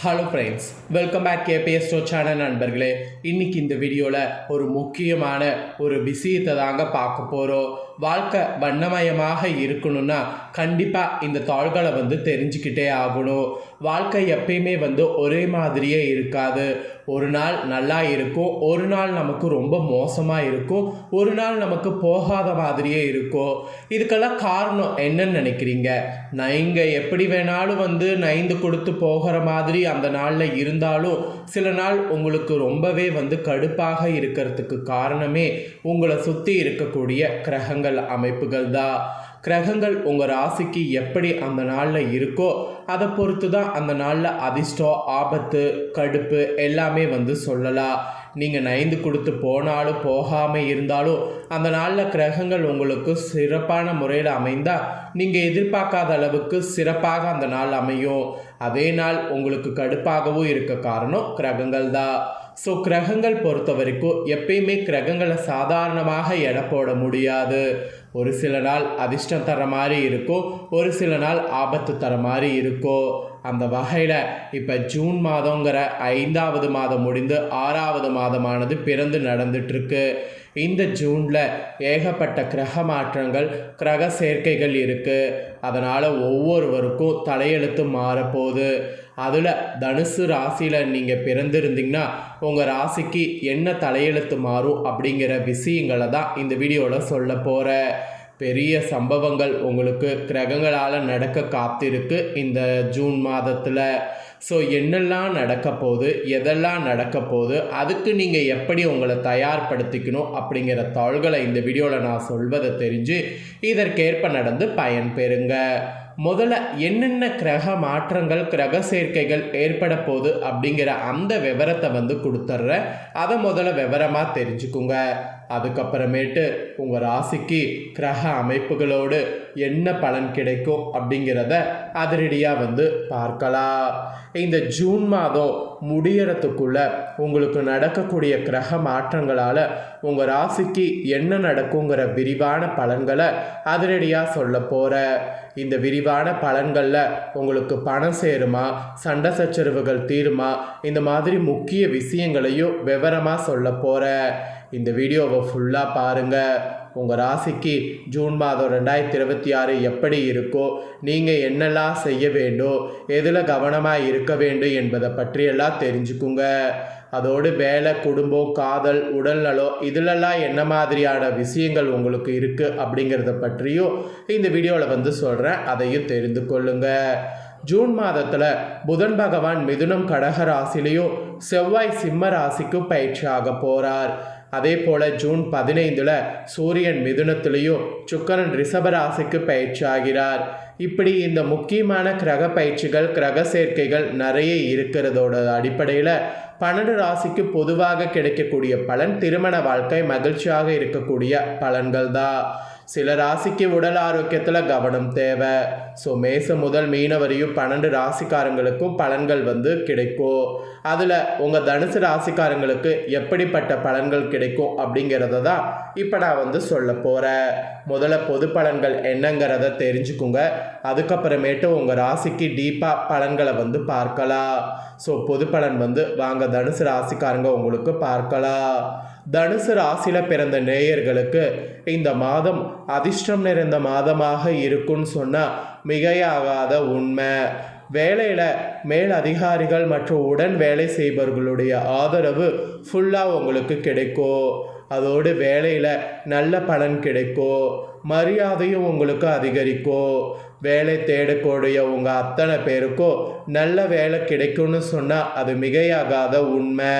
Hello friends, welcome back KPS store channel நண்பர்களே. இன்றைக்கி இந்த வீடியோவில் ஒரு முக்கியமான ஒரு விஷயத்தை தாங்க பார்க்க போகிறோம். வாழ்க்கை வண்ணமயமாக இருக்கணும்னா கண்டிப்பாக இந்த தாள்களை தெரிஞ்சுக்கிட்டே ஆகணும். வாழ்க்கை எப்பயுமே ஒரே மாதிரியே இருக்காது. ஒரு நாள் நல்லா இருக்கும், ஒரு நாள் நமக்கு ரொம்ப மோசமாக இருக்கும், ஒரு நாள் நமக்கு போகாத மாதிரியே இருக்கும். இதுக்கெல்லாம் காரணம் என்னன்னு நினைக்கிறீங்க? நீங்கள் எப்படி வேணாலும் நைந்து கொடுத்து போகிற மாதிரி அந்த நாளில் இருந்தாலும் சில நாள் உங்களுக்கு ரொம்பவே கடுப்பாக இருக்கிறதுக்கு காரணமே உங்களை சுற்றி இருக்கக்கூடிய கிரகங்கள் அமைப்புகள் தான். கிரகங்கள் உங்கள் ராசிக்கு எப்படி அந்த நாளில் இருக்கோ அதை பொறுத்து தான் அந்த நாளில் அதிர்ஷ்டம், ஆபத்து, கடுப்பு எல்லாமே சொல்லலாம். நீங்கள் நைந்து கொடுத்து போனாலும் போகாமல் இருந்தாலும் அந்த நாளில் கிரகங்கள் உங்களுக்கு சிறப்பான முறையில் அமைந்தால் நீங்கள் எதிர்பார்க்காத அளவுக்கு சிறப்பாக அந்த நாள் அமையும். அதே நாள் உங்களுக்கு கடுப்பாகவும் இருக்க காரணம் கிரகங்கள் தான். ஸோ கிரகங்கள் பொறுத்த வரைக்கும் எப்பயுமே கிரகங்களை சாதாரணமாக எடை போட முடியாது. ஒரு சில நாள் அதிர்ஷ்டம் தர மாதிரி இருக்கும், ஒரு சில நாள் ஆபத்து தர மாதிரி இருக்கும். அந்த வகையில் இப்போ ஜூன் மாதங்கிற 5வது மாதம் முடிந்து 6வது மாதமானது பிறந்து நடந்துட்டுருக்கு. இந்த ஜூனில் ஏகப்பட்ட கிரக மாற்றங்கள், கிரக சேர்க்கைகள் இருக்குது. அதனால் ஒவ்வொருவருக்கும் தலையெழுத்து மாறப்போகுது. அதில் தனுசு ராசியில் நீங்கள் பிறந்திருந்தீங்கன்னா உங்கள் ராசிக்கு என்ன தலையெழுத்து மாறும் அப்படிங்கிற விஷயங்களை தான் இந்த வீடியோவில் சொல்ல போகிறேன். பெரிய சம்பவங்கள் உங்களுக்கு கிரகங்களால் நடக்க காத்திருக்கு இந்த ஜூன் மாதத்தில். ஸோ என்னெல்லாம் நடக்க போகுது, எதெல்லாம் நடக்க போகுது, அதுக்கு நீங்கள் எப்படி உங்களை தயார்படுத்திக்கணும் அப்படிங்கிற தாள்களை இந்த வீடியோவில் நான் சொல்வதை தெரிஞ்சு இதற்கேற்ப நடந்து பயன் பெறுங்க. முதல்ல என்னென்ன கிரக மாற்றங்கள், கிரக சேர்க்கைகள் ஏற்பட போகுது அப்படிங்கிற அந்த விவரத்தை கொடுத்துட்றேன். அதை முதல்ல விவரமாக தெரிஞ்சுக்குங்க. அதுக்கப்புறமேட்டு உங்கள் ராசிக்கு கிரக அமைப்புகளோடு என்ன பலன் கிடைக்கும் அப்படிங்கிறத அதிரடியாக பார்க்கலாம். இந்த ஜூன் மாதம் முடியறதுக்குள்ள உங்களுக்கு நடக்கக்கூடிய கிரக மாற்றங்களால் உங்கள் ராசிக்கு என்ன நடக்குங்கிற விரிவான பலன்களை அதிரடியாக சொல்ல போகிறேன். இந்த விரிவான பலன்களில் உங்களுக்கு பணம் சேருமா, சண்டை சச்சரவுகள் தீருமா, இந்த மாதிரி முக்கிய விஷயங்களையும் விவரமாக சொல்ல போகிறேன். இந்த வீடியோவை ஃபுல்லாக பாருங்கள். உங்கள் ராசிக்கு ஜூன் மாதம் 2026 எப்படி இருக்கோ, நீங்கள் என்னெல்லாம் செய்ய வேண்டும், எதில் கவனமாக இருக்க வேண்டும் என்பதை பற்றியெல்லாம் தெரிஞ்சுக்குங்க. அதோடு வேலை, குடும்பம், காதல், உடல்நலம் இதிலெல்லாம் என்ன மாதிரியான விஷயங்கள் உங்களுக்கு இருக்குது அப்படிங்கிறத பற்றியும் இந்த வீடியோவில் சொல்கிறேன். அதையும் தெரிந்து கொள்ளுங்க. ஜூன் மாதத்தில் புதன் பகவான் மிதுனம் கடக ராசிலையும் செவ்வாய் சிம்ம ராசிக்கும் பயிற்சியாக போகிறார். அதே போல் ஜூன் 15 சூரியன் மிதுனத்திலையும் சுக்கிரன் ரிஷப ராசிக்கு பயிற்சி ஆகிறார். இப்படி இந்த முக்கியமான கிரக பயிற்சிகள், கிரக சேர்க்கைகள் நிறைய இருக்கிறதோட அடிப்படையில் 12 ராசிக்கு பொதுவாக கிடைக்கக்கூடிய பலன் திருமண வாழ்க்கை மகிழ்ச்சியாக இருக்கக்கூடிய பலன்கள் தான். சில ராசிக்கு உடல் ஆரோக்கியத்தில் கவனம் தேவை. ஸோ மேசம் முதல் மீன வரையும் 12 ராசிக்காரங்களுக்கும் பலன்கள் கிடைக்கும். அதில் உங்கள் தனுசு ராசிக்காரங்களுக்கு எப்படிப்பட்ட பலன்கள் கிடைக்கும் அப்படிங்கிறத தான் இப்போ நான் சொல்ல போகிறேன். முதல்ல பொது பலன்கள் என்னங்கிறத தெரிஞ்சுக்குங்க. அதுக்கப்புறமேட்டு உங்கள் ராசிக்கு டீப்பாக பலன்களை பார்க்கலாம். ஸோ பொது பலன் வாங்க தனுசு ராசிக்காரங்க உங்களுக்கு பார்க்கலாம். தனுசு ராசியில் பிறந்த நேயர்களுக்கு இந்த மாதம் அதிர்ஷ்டம் நிறைந்த மாதமாக இருக்குன்னு சொன்னால் மிகையாகாத உண்மை. வேலையில் மேல் அதிகாரிகள் மற்றும் உடன் வேலை செய்பவர்களுடைய ஆதரவு ஃபுல்லாக உங்களுக்கு கிடைக்கும். அதோடு வேலையில் நல்ல பலன் கிடைக்கும், மரியாதையும் உங்களுக்கு அதிகரிக்கும். வேலை தேடக்கூடிய உங்கள் அத்தனை பேருக்கும் நல்ல வேலை கிடைக்கும்னு சொன்னால் அது மிகையாகாத உண்மை.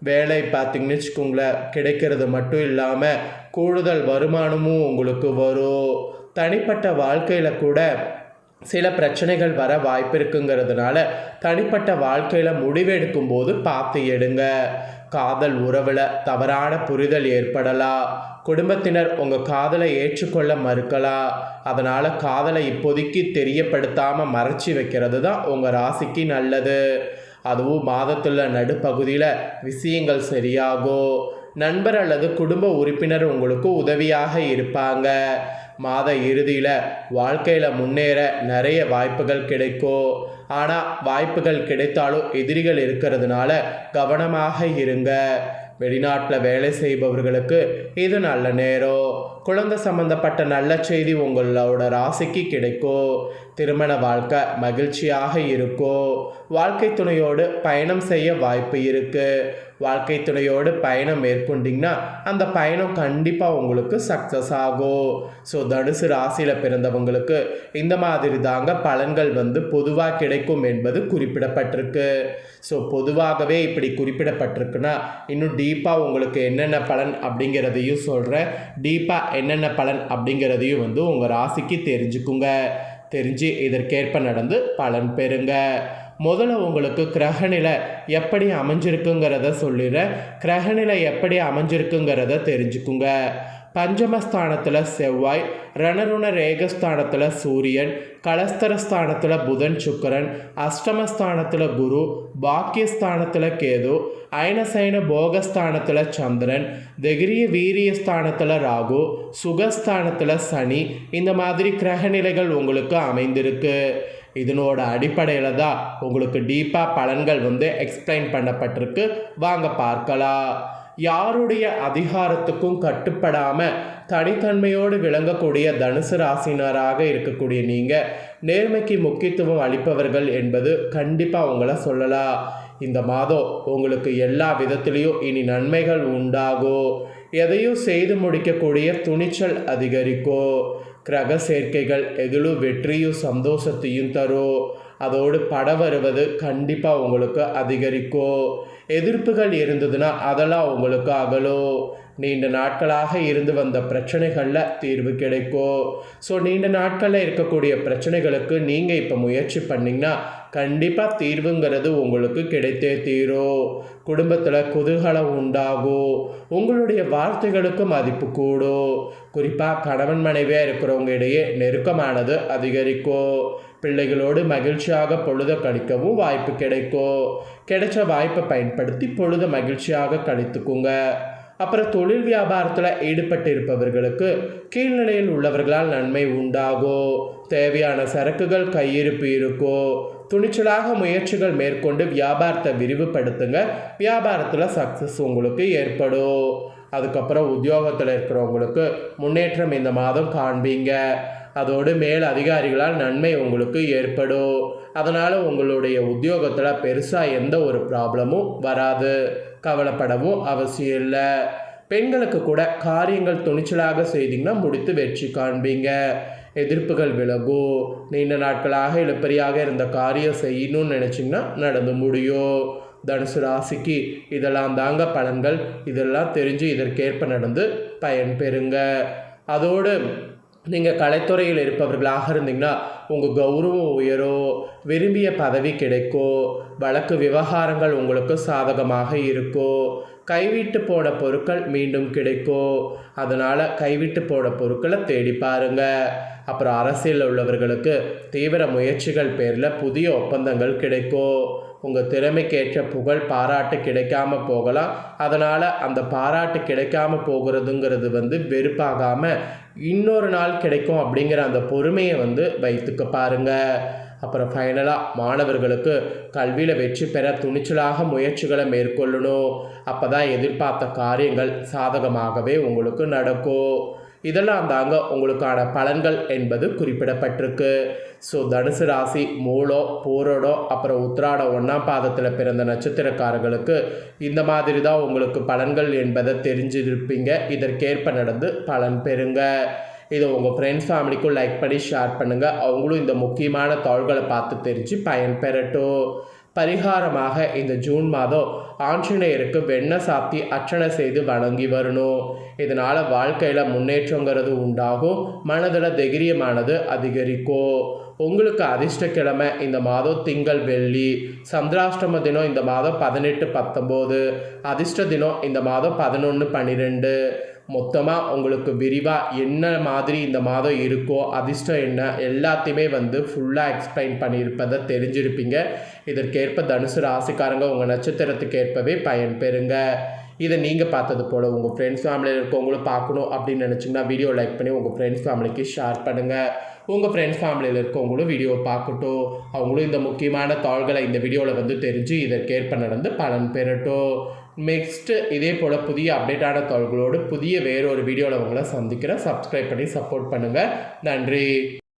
வேலை பார்த்திங்கன்னு வச்சுக்கோங்களேன், கிடைக்கிறது மட்டும் இல்லாமல் கூடுதல் வருமானமும் உங்களுக்கு வரும். தனிப்பட்ட வாழ்க்கையில் கூட சில பிரச்சனைகள் வர வாய்ப்பு இருக்குங்கிறதுனால தனிப்பட்ட வாழ்க்கையில் முடிவெடுக்கும் போது பார்த்து எடுங்க. காதல் உறவில் தவறான புரிதல் ஏற்படலாம். குடும்பத்தினர் உங்கள் காதலை ஏற்றுக்கொள்ள மறுக்கலாம். அதனால் காதலை இப்போதைக்கு தெரியப்படுத்தாமல் மறைச்சி வைக்கிறது தான் உங்கள் ராசிக்கு நல்லது. அதுவும் மாதத்தில் நடுப்பகுதியில் விஷயங்கள் சரியாகும். நண்பர் அல்லது குடும்ப உறுப்பினர் உங்களுக்கு உதவியாக இருப்பாங்க. மாத இறுதியில் வாழ்க்கையில் முன்னேற நிறைய வாய்ப்புகள் கிடைக்கும். ஆனால் வாய்ப்புகள் கிடைத்தாலும் எதிரிகள் இருக்கிறதுனால கவனமாக இருங்க. வெளிநாட்டில் வேலை செய்பவர்களுக்கு இது நல்ல நேரம். குழந்தை சம்பந்தப்பட்ட நல்ல செய்தி உங்களோட ராசிக்கு கிடைக்கும். திருமண வாழ்க்கை மகிழ்ச்சியாக இருக்கும். வாழ்க்கை துணையோடு பயணம் செய்ய வாய்ப்பு இருக்குது. வாழ்க்கை துணையோடு பயணம் மேற்கொண்டிங்கன்னா அந்த பயணம் கண்டிப்பாக உங்களுக்கு சக்ஸஸ் ஆகும். ஸோ தனுசு ராசியில் பிறந்தவங்களுக்கு இந்த மாதிரி தாங்க பலன்கள் பொதுவாக கிடைக்கும் என்பது குறிப்பிடப்பட்டிருக்கு. ஸோ பொதுவாகவே இப்படி குறிப்பிடப்பட்டிருக்குன்னா இன்னும் டீப்பாக உங்களுக்கு என்னென்ன பலன் அப்படிங்கிறதையும் சொல்கிறேன். டீப்பாக என்னென்ன பலன் அப்படிங்கிறதையும் உங்கள் ராசிக்கு தெரிஞ்சுக்குங்க. தெரிஞ்சு இதற்கேற்ப நடந்து பலன் பெறுங்க. முதல்ல உங்களுக்கு கிரகநிலை எப்படி அமைஞ்சிருக்குங்கிறத சொல்லிடுறேன். கிரகநிலை எப்படி அமைஞ்சிருக்குங்கிறத தெரிஞ்சுக்குங்க. பஞ்சமஸ்தானத்தில் செவ்வாய், ரணருண ரேகஸ்தானத்தில் சூரியன், கலஸ்தரஸ்தானத்தில் புதன் சுக்கிரன், அஷ்டமஸ்தானத்தில் குரு, பாக்கியஸ்தானத்தில் கேது, அயனசைன போகஸ்தானத்தில் சந்திரன், தெகிரிய வீரியஸ்தானத்தில் ராகு, சுகஸ்தானத்தில் சனி, இந்த மாதிரி கிரகநிலைகள் உங்களுக்கு அமைந்திருக்கு. இதனோட அடிப்படையில் தான் உங்களுக்கு டீப்பாக பலன்கள் எக்ஸ்பிளைன் பண்ணப்பட்டிருக்கு. வாங்க பார்க்கலாம். யாருடைய அதிகாரத்துக்கும் கட்டுப்படாமல் தனித்தன்மையோடு விளங்கக்கூடிய தனுசு ராசினராக இருக்கக்கூடிய நீங்கள் நேர்மைக்கு முக்கியத்துவம் அளிப்பவர்கள் என்பது கண்டிப்பாக உங்களை சொல்லலாம். இந்த மாதம் உங்களுக்கு எல்லா விதத்திலையும் இனி நன்மைகள் உண்டாகும். எதையும் செய்து முடிக்கக்கூடிய துணிச்சல் அதிகரிக்கும். கிரக சேர்க்கைகள் எதிலும் வெற்றியும் சந்தோஷத்தையும் தரும். அதோடு பட வருவது கண்டிப்பாக உங்களுக்கு அதிகரிக்கும். எதிர்ப்புகள் இருந்ததுன்னா அதெல்லாம் உங்களுக்கு அகலும். நீண்ட நாட்களாக இருந்து வந்த பிரச்சனைகளில் தீர்வு கிடைக்கும். ஸோ நீண்ட நாட்களில் இருக்கக்கூடிய பிரச்சனைகளுக்கு நீங்கள் இப்போ முயற்சி பண்ணிங்கன்னா கண்டிப்பாக தீர்வுங்கிறது உங்களுக்கு கிடைத்தே தீரும். குடும்பத்தில் குதூகலம் உண்டாகும். உங்களுடைய வார்த்தைகளுக்கு மதிப்பு கூடும். குறிப்பாக கணவன் மனைவியாக இருக்கிறவங்க இடையே நெருக்கமானது அதிகரிக்கும். பிள்ளைகளோடு மகிழ்ச்சியாக பொழுத கழிக்கவும் வாய்ப்பு கிடைக்கும். கிடைச்ச வாய்ப்பை பயன்படுத்தி பொழுத மகிழ்ச்சியாக கழித்துக்குங்க. அப்புறம் தொழில் வியாபாரத்தில் ஈடுபட்டு இருப்பவர்களுக்கு கீழ்நிலையில் உள்ளவர்களால் நன்மை உண்டாகும். தேவையான சரக்குகள் கையிருப்பு இருக்கும். துணிச்சலாக முயற்சிகள் மேற்கொண்டு வியாபாரத்தை விரிவுபடுத்துங்க. வியாபாரத்தில் சக்ஸஸ் உங்களுக்கு ஏற்படும். அதுக்கப்புறம் உத்தியோகத்தில் இருக்கிறவங்களுக்கு முன்னேற்றம் இந்த மாதம் காண்பீங்க. அதோடு மேல் அதிகாரிகளால் நன்மை உங்களுக்கு ஏற்படும். அதனால் உங்களுடைய உத்தியோகத்தில் பெருசாக எந்த ஒரு ப்ராப்ளமும் வராது. கவலைப்படவும் அவசியம் இல்லை. பெண்களுக்கு கூட காரியங்கள் துணிச்சலாக செய்தீங்கன்னா முடித்து வெற்றி காண்பீங்க. எதிர்ப்புகள் விலகும். நீண்ட நாட்களாக இழுப்பறியாக இருந்த காரியம் செய்யணும்னு நினச்சிங்கன்னா நடந்து முடியும். தனுசு ராசிக்கு இதெல்லாம் தாங்க பலன்கள். இதெல்லாம் தெரிஞ்சு இதற்கேற்ப நடந்து பயன் பெறுங்க. அதோடு நீங்கள் கலைத்துறையில் இருப்பவர்களாக இருந்தீங்கன்னா உங்கள் கௌரவம் உயரும். விரும்பிய பதவி கிடைக்கும். வழக்கு விவகாரங்கள் உங்களுக்கு சாதகமாக இருக்கும். கைவிட்டு போன பொருட்கள் மீண்டும் கிடைக்கும். அதனால் கைவிட்டு போன பொருட்களை தேடி பாருங்க. அப்புறம் அரசியலில் உள்ளவர்களுக்கு தீவிர முயற்சிகள் பேரில் புதிய ஒப்பந்தங்கள் கிடைக்கும். உங்கள் திறமைக்கேற்ற புகழ் பாராட்டு கிடைக்காம போகலாம். அதனால் அந்த பாராட்டு கிடைக்காம போகிறதுங்கிறது வெறுப்பாகாமல் இன்னொரு நாள் கிடைக்கும் அப்படிங்கிற அந்த பொறுமையை வைத்துக்க பாருங்க. அப்புறம் ஃபைனலாக மாணவர்களுக்கு கல்வியில் வெற்றி பெற துணிச்சலாக முயற்சிகளை மேற்கொள்ளணும். அப்போ தான் எதிர்பார்த்த காரியங்கள் சாதகமாகவே உங்களுக்கு நடக்கும். இதெல்லாம் தாங்க உங்களுக்கான பலன்கள் என்பது குறிப்பிடப்பட்டிருக்கு. ஸோ தனுசு ராசி மூலம் பூரோடம் அப்புறம் உத்திராடம் 1ஆம் பாதத்தில் பிறந்த நட்சத்திரக்காரர்களுக்கு இந்த மாதிரி தான் உங்களுக்கு பலன்கள் என்பதை தெரிஞ்சிருப்பீங்க. இதற்கேற்ப நடந்து பலன் பெறுங்க. இதை உங்கள் ஃப்ரெண்ட்ஸ் ஃபேமிலிக்கும் லைக் பண்ணி ஷேர் பண்ணுங்கள். அவங்களும் இந்த முக்கியமான தாள்களை பார்த்து தெரிஞ்சு பயன் பெறட்டும். பரிகாரமாக இந்த ஜூன் மாதம் ஆஞ்சநேயருக்கு வெண்ணெய் சாத்தி அர்ச்சனை செய்து வணங்கி வரணும். இதனால் வாழ்க்கையில் முன்னேற்றங்கிறது உண்டாகும். மனதில் தைரியமானது அதிகரிக்கும். உங்களுக்கு அதிர்ஷ்டக்கிழமை இந்த மாதம் திங்கள் வெள்ளி. சந்திராஷ்டம தினம் இந்த மாதம் 18 19. அதிர்ஷ்ட தினம் இந்த மாதம் 11 12. மொத்தமாக உங்களுக்கு விரிவாக என்ன மாதிரி இந்த மாதம் இருக்கோ அதிர்ஷ்டம் என்ன எல்லாத்தையுமே ஃபுல்லாக எக்ஸ்பிளைன் பண்ணியிருப்பதை தெரிஞ்சிருப்பீங்க. இதற்கேற்ப தனுசு ராசிக்காரங்க உங்கள் நட்சத்திரத்துக்கு ஏற்பவே பயன் பெறுங்க. இதை நீங்கள் பார்த்தது போல் உங்கள் ஃப்ரெண்ட்ஸ் ஃபேமிலியில் இருக்கவங்களும் பார்க்கணும் அப்படின்னு நினச்சிங்கன்னா வீடியோ லைக் பண்ணி உங்கள் ஃப்ரெண்ட்ஸ் ஃபேமிலிக்கு ஷேர் பண்ணுங்கள். உங்கள் ஃப்ரெண்ட்ஸ் ஃபேமிலியில் இருக்கவங்களும் வீடியோவை பார்க்கட்டும். அவங்களும் இந்த முக்கியமான தாள்களை இந்த வீடியோவில் தெரிஞ்சு இதற்கேற்ப நடந்து பலன் பெறட்டும். நெக்ஸ்ட்டு இதே போல் புதிய அப்டேட்டான தாள்களோடு புதிய வேறொரு வீடியோவில் உங்களை சந்திக்கிறேன். சப்ஸ்கிரைப் பண்ணி சப்போர்ட் பண்ணுங்கள். நன்றி.